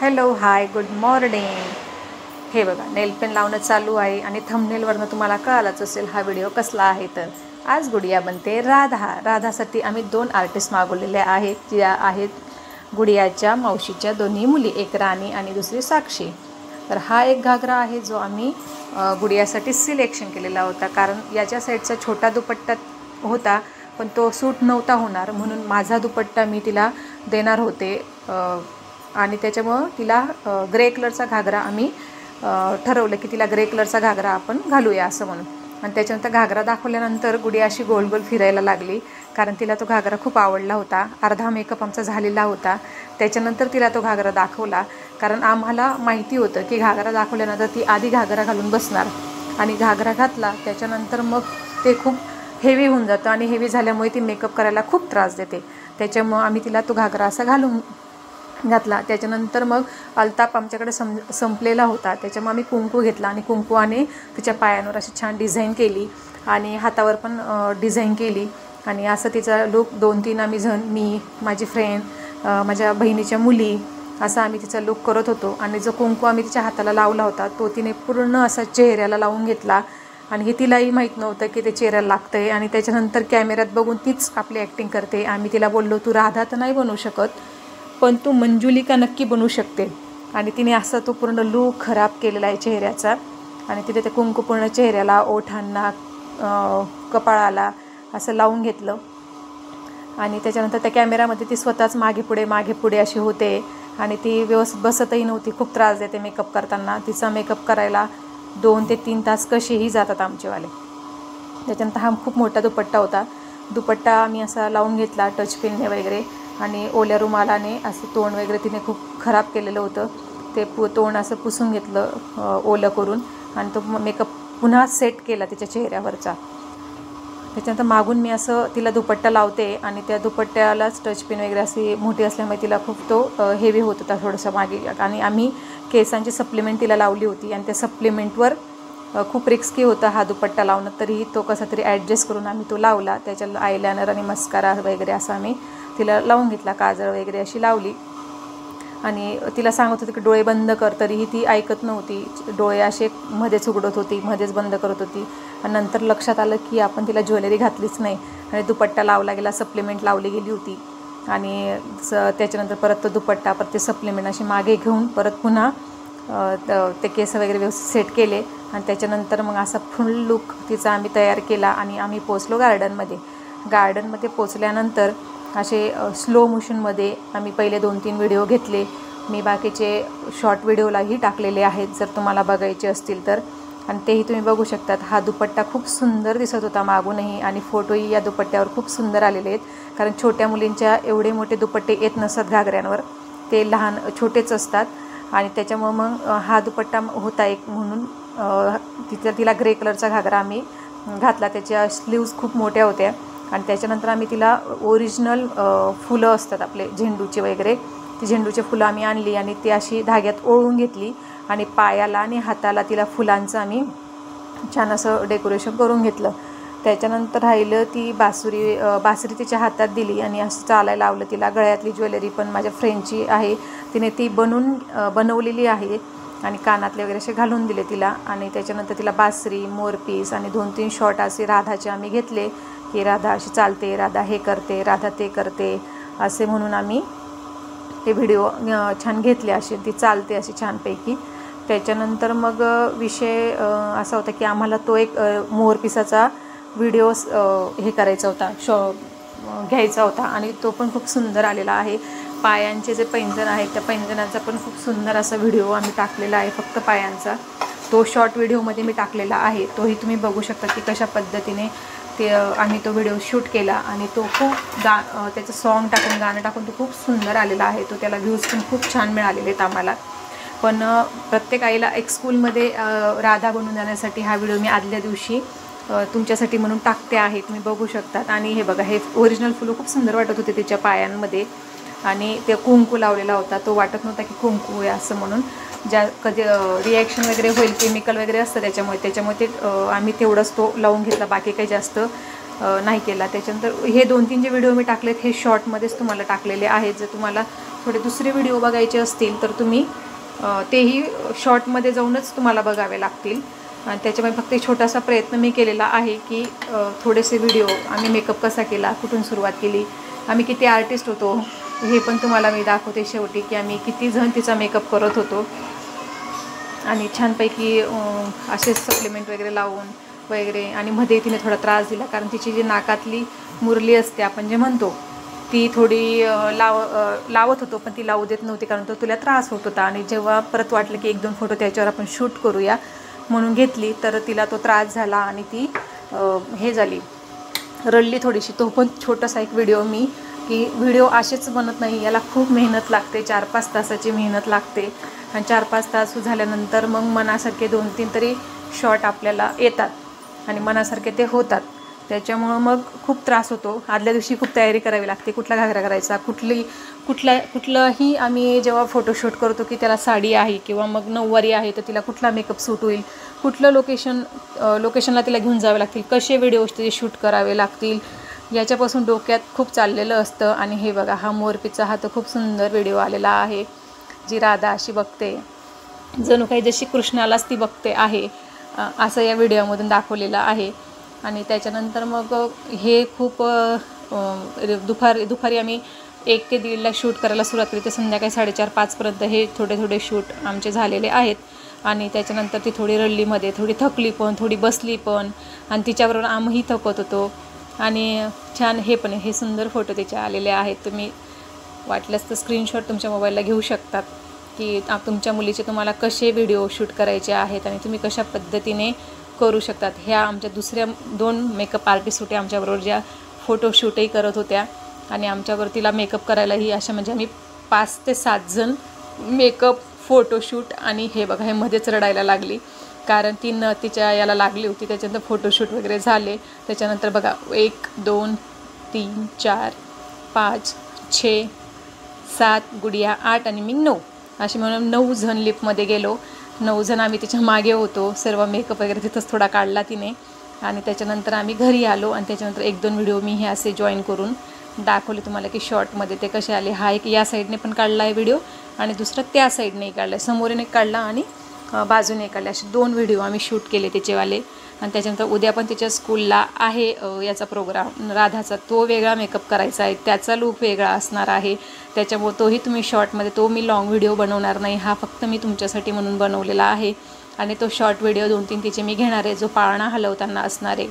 Hello hi good morning. हे बघा नेल pen लावणं चालू आहे आणि थंबनेलवरनं तुम्हाला कळालंच असेल हा व्हिडिओ कसला आहे। तर आज गुडिया बनते राधा। राधासाठी आम्ही 2 आर्टिस्ट मागवलेले आहेत, ज्या आहेत गुडियाच्या मावशीच्या दोन्ही मुली, एक राणी आणि दुसरी साक्षी। तर हा एक घागरा आहे जो आम्ही गुडियासाठी सिलेक्शन केलेला होता, कारण याच्या साईडचा छोटा दुपट्टा होता पण तो सूट नव्हता होणार, म्हणून माझा दुपट्टा मी तिला देणार होते आणि त्याच्यामुळं तिला ग्रे कलरचा घागरा आम्ही ठरवलं की तिला ग्रे कलरचा घागरा आपण घालूया असं म्हणून। आणि त्याच्यानंतर घागरा दाखवल्यानंतर गुडिया अशी गोल गोल फिरायला लागली, कारण तिला तो घागरा खूप आवडला होता। अर्धा मेकअप आमचा झालेला होता, त्याच्यानंतर तिला तो घागरा दाखवला, कारण आम्हाला माहिती होतं की घागरा दाखवल्यानंतर ती आधी घागरा घालून बसणार आणि घागरा घातला त्याच्यानंतर मग ते खूप हेवी होऊन जातं आणि हेवी झाल्यामुळे ती मेकअप करायला खूप त्रास देते। त्याच्यामुळं आम्ही तिला तो घागरा असा घालून घातला। त्याच्यानंतर मग अल्ताप आमच्याकडे संपलेला होता, त्याच्यामुळे आम्ही कुंकू घेतला आणि कुंकूने तिच्या पायांवर अशी छान डिझाईन केली आणि हातावर पण डिझाईन केली आणि असं तिचा लुक 2-3 आम्ही जण, मी, माझी फ्रेंड, माझ्या बहिणीच्या मुली, असा आम्ही तिचा लुक करत होतो। आणि जो कुंकू आम्ही तिच्या हाताला लावला होता तो तिने पूर्ण असा चेहऱ्याला लावून घेतला आणि हे तिलाही माहीत नव्हतं की ते चेहऱ्याला लागतं आहे। आणि त्याच्यानंतर कॅमेऱ्यात बघून तीच आपली ॲक्टिंग करते। आम्ही तिला बोललो तू राधा तर नाही बनवू शकत, पण तू मंजुलिका नक्की बनवू शकते। आणि तिने असा तो पूर्ण लूक खराब केलेला आहे चेहऱ्याचा आणि तिने ते कुंकू पूर्ण चेहऱ्याला, ओठांना, कपाळाला असं लावून घेतलं आणि त्याच्यानंतर त्या कॅमेऱ्यामध्ये ती स्वतःच मागे पुढे अशी होते आणि ती व्यवस्थित बसतही नव्हती, खूप त्रास देते मेकअप करताना। तिचा मेकअप करायला 2 ते 3 तास कसेही जातात आमचेवाले। त्याच्यानंतर हा खूप मोठा दुपट्टा होता, दुपट्टा आम्ही असा लावून घेतला टच पेनने वगैरे आणि ओल्या रुमालाने असं तोंड वगैरे तिने खूप खराब केलेलं होतं, ते तोंड असं पुसून घेतलं ओलं करून आणि तो मेकअप पुन्हा सेट केला तिच्या चेहऱ्यावरचा। त्याच्यानंतर मागून मी असं तिला दुपट्टा लावते आणि त्या दुपट्ट्यालाच टच पेन वगैरे अशी मोठी असल्यामुळे तिला खूप तो हेवी होत होता थोडंसं मागे। आणि आम्ही केसांची सप्लिमेंट तिला लावली होती आणि त्या सप्लिमेंटवर खूप रिस्की होता हा दुपट्टा लावणं, तरीही तो कसा तरी ॲडजस्ट करून आम्ही तो लावला। त्याच्या आयलायनर आणि मस्कारा वगैरे असं आम्ही तिला लावून घेतला, काजळ वगैरे अशी लावली आणि तिला सांगत होती की डोळे बंद कर, तरीही ती ऐकत नव्हती। डोळे असे मध्येच उघडत होती, मध्येच बंद करत होती आणि नंतर लक्षात आलं की आपण तिला ज्वेलरी घातलीच नाही आणि दुपट्टा लावला गेला, सप्लिमेंट लावली गेली होती आणि त्याच्यानंतर परत तो दुपट्टा, परत ते सप्लिमेंट अशी मागे घेऊन परत पुन्हा ते केस वगैरे व्यवस्थित सेट केले आणि त्याच्यानंतर मग असा फुल लुक तिचा आम्ही तयार केला आणि आम्ही पोचलो गार्डनमध्ये पोचल्यानंतर असे स्लो मोशनमध्ये आम्ही पहिले 2-3 व्हिडिओ घेतले। मी बाकीचे शॉर्ट व्हिडिओलाही टाकलेले आहेत जर तुम्हाला बघायचे असतील तर, आणि तेही तुम्ही बघू शकतात। हा दुपट्टा खूप सुंदर दिसत होता मागूनही आणि फोटोही या दुपट्ट्यावर खूप सुंदर आलेले आहेत, कारण छोट्या मुलींच्या एवढे मोठे दुपट्टे येत नसतात घागऱ्यांवर, ते लहान छोटेच असतात आणि त्याच्यामुळं मग हा दुपट्टा होता एक म्हणून तिला ग्रे कलरचा घागरा आम्ही घातला। त्याच्या स्लीव्ज खूप मोठ्या होत्या आणि त्याच्यानंतर आम्ही तिला ओरिजिनल फुलं असतात आपले झेंडूचे वगैरे, ती झेंडूचे फुलं आम्ही आणली आणि ती अशी धाग्यात ओळून घेतली आणि पायाला आणि हाताला तिला फुलांचं आम्ही छान असं डेकोरेशन करून घेतलं। त्याच्यानंतर राहिलं ती बासरी तिच्या हातात दिली आणि असं चालायला लावलं तिला। गळ्यातली ज्वेलरी पण माझ्या फ्रेंडची आहे, तिने ती बनवलेली आहे आणि कानातले वगैरे असे घालून दिले तिला। आणि त्याच्यानंतर तिला बासरी, मोरपीस आणि 2-3 शॉट असे राधाचे आम्ही घेतले की राधा अशी चालते, राधा हे करते, राधा ते करते असे म्हणून आम्ही ते व्हिडिओ छान घेतले, असे ती चालते अशी छानपैकी। त्याच्यानंतर मग विषय असा होता की आम्हाला तो एक मोरपिसाचा व्हिडिओ हे करायचा होता, घ्यायचा होता आणि तो पण खूप सुंदर आलेला आहे। पायांचे जे पैंजण आहेत त्या पैंजणाचा पण खूप सुंदर असा व्हिडिओ आम्ही टाकलेला आहे, फक्त पायांचा तो शॉर्ट व्हिडिओमध्ये मी टाकलेला आहे, तोही तुम्ही बघू शकता की कशा पद्धतीने आम्ही तो व्हिडिओ शूट केला आणि तो खूप त्याचं सॉन्ग टाकून, गाणं टाकून तो खूप सुंदर आलेला आहे। तो त्याला व्ह्यूज पण खूप छान मिळालेले आहेत आम्हाला। पण प्रत्येक आईला एक स्कूलमध्ये राधा बनून जाण्यासाठी हा व्हिडिओ मी आदल्या दिवशी तुमच्यासाठी म्हणून टाकते आहे, तुम्ही बघू शकतात। आणि हे बघा, हे ओरिजिनल फुलं खूप सुंदर वाटत होते तिच्या पायांमध्ये आणि ते कुंकू लावलेला होता, तो वाटत नव्हता की कुंकू आहे असं म्हणून। ज्या कधी रिॲक्शन वगैरे होईल, केमिकल वगैरे असतं त्याच्यामुळे ते आम्ही तेवढंच तो लावून घेतला, बाकी काही जास्त नाही केला। त्याच्यानंतर हे 2-3 जे व्हिडिओ मी टाकलेत हे शॉर्टमध्येच तुम्हाला टाकलेले आहेत, जर तुम्हाला थोडे दुसरे व्हिडिओ बघायचे असतील तर तुम्ही तेही शॉर्टमध्ये जाऊनच तुम्हाला बघावे लागतील. आणि त्याच्यामुळे फक्त एक छोटासा प्रयत्न मी केलेला आहे की थोडेसे व्हिडिओ आम्ही मेकअप कसा केला, कुठून सुरुवात केली, आम्ही किती आर्टिस्ट होतो हे पण तुम्हाला मी दाखवते शेवटी, की आम्ही किती जण तिचा मेकअप करत होतो. आणि छानपैकी असे सप्लिमेंट वगैरे लावून वगैरे. आणि मध्ये तिने थोडा त्रास दिला कारण तिची जी नाकातली मुरली असते आपण जे म्हणतो ती थोडी लावत होतो, पण ती लावू देत नव्हती कारण तो तिला त्रास होत होता. आणि जेव्हा परत वाटलं की 1-2 फोटो त्याच्यावर आपण शूट करूया म्हणून घेतली तर तिला तो त्रास झाला आणि ती हे झाली, रडली थोडीशी. तो पण छोटासा एक व्हिडिओ मी की व्हिडिओ असेच बनत नाही, याला खूप मेहनत लागते, 4-5 तासाची मेहनत लागते. आणि 4-5 तास झाल्यानंतर मग मनासारखे 2-3 तरी शॉट आपल्याला येतात आणि मनासारखे ते होतात. त्याच्यामुळं मग खूप त्रास होतो. आदल्या दिवशी खूप तयारी करावी लागते, कुठला घागरा करायचा, कुठलाही आम्ही जेव्हा फोटोशूट करतो की त्याला साडी आहे किंवा मग नऊवारी आहे तर तिला कुठला मेकअप सूट होईल, कुठलं लोकेशनला तिला घेऊन जावे लागतील, कसे व्हिडिओज तिथे शूट करावे लागतील, याच्यापासून डोक्यात खूप चाललेलं असतं. आणि हे बघा, हा मोरपीचा हा तर खूप सुंदर व्हिडिओ आलेला आहे. जी राधा अशी बघते, जणू काही जशी कृष्णालाच ती बघते आहे असं या व्हिडिओमधून दाखवलेलं आहे. आणि त्याच्यानंतर मग हे खूप दुपारी आम्ही 1 ते 1:30ला शूट करायला सुरुवात केली तर संध्याकाळी 4:30-5पर्यंत हे थोडे शूट आमचे झालेले आहेत. आणि त्याच्यानंतर ती थोडी रडलीमध्ये, थोडी थकली पण, थोडी बसली पण, आणि तिच्याबरोबर आम्ही थकत होतो. आणि छान हे सुंदर फोटो तिचे आलेले आहेत. तुम्ही वाटल्यास तर स्क्रीनशॉट तुमच्या मोबाईलला घेऊ शकतात की तुमच्या मुलीचे तुम्हाला कसे व्हिडिओ शूट करायचे आहेत आणि तुम्ही कशा पद्धतीने करू शकतात. ह्या आमच्या दुसऱ्या 2 मेकअप आर्टिस्ट होत्या आमच्याबरोबर, ज्या फोटोशूटही करत होत्या. आणि आमच्याबरोबर तिला मेकअप करायलाही अशा म्हणजे आम्ही 5 ते 7 जण मेकअप, फोटोशूट. आणि हे बघा, हे मध्येच रडायला लागली कारण ती तिच्या याला लागली होती. त्याच्यानंतर फोटोशूट वगैरे झाले. त्याच्यानंतर बघा 1, 2, 3, 4, 5, 6, 7, गुडिया 8 आणि मी 9 अशी म्हणून 9 जण लिफ्टमध्ये गेलो. 9 जण आम्ही तिच्या मागे होतो. सर्व मेकअप वगैरे तिथंच थोडा काढला तिने. आणि त्याच्यानंतर आम्ही घरी आलो. आणि त्याच्यानंतर 1-2 व्हिडिओ मी हे असे जॉईन करून दाखवले तुम्हाला की शॉर्टमध्ये ते कसे आले. हा एक या साईडने पण काढला आहे व्हिडिओ आणि दुसरा त्या साईडने काढला आहे, समोरून एक काढला आणि बाजूने काढले. असे 2 व्हिडिओ आम्ही शूट केले त्याचेवाले. आणि त्याच्यानंतर उद्या पण तिच्या स्कूलला आहे याचा प्रोग्राम राधाचा, तो वेगळा मेकअप करायचा आहे, त्याचा लूक वेगळा असणार आहे. त्याच्यामुळे तोही तुम्ही शॉर्टमध्ये, तो मी लॉंग व्हिडिओ बनवणार नाही, हा फक्त मी तुमच्यासाठी म्हणून बनवलेला आहे. आणि तो शॉर्ट व्हिडिओ 2-3 तिचे मी घेणार आहे, जो पाळणा हलवताना असणार आहे,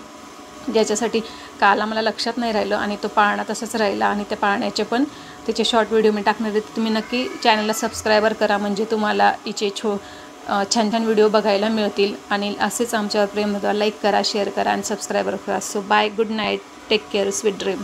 ज्याच्यासाठी काल आम्हाला लक्षात नाही राहिलं आणि तो पाळणा तसंच राहिला. आणि त्या पाळण्याचे पण त्याचे शॉर्ट व्हिडिओ मी टाकणार आहे. तुम्ही नक्की चॅनलला सबस्क्रायबर करा म्हणजे तुम्हाला हिचे छान व्हिडिओ बघायला मिळतील. आणि असेच आमच्यावर प्रेम लाईक करा, शेअर करा आणि सबस्क्रायबर करा. So bye, good night, take care, sweet dream.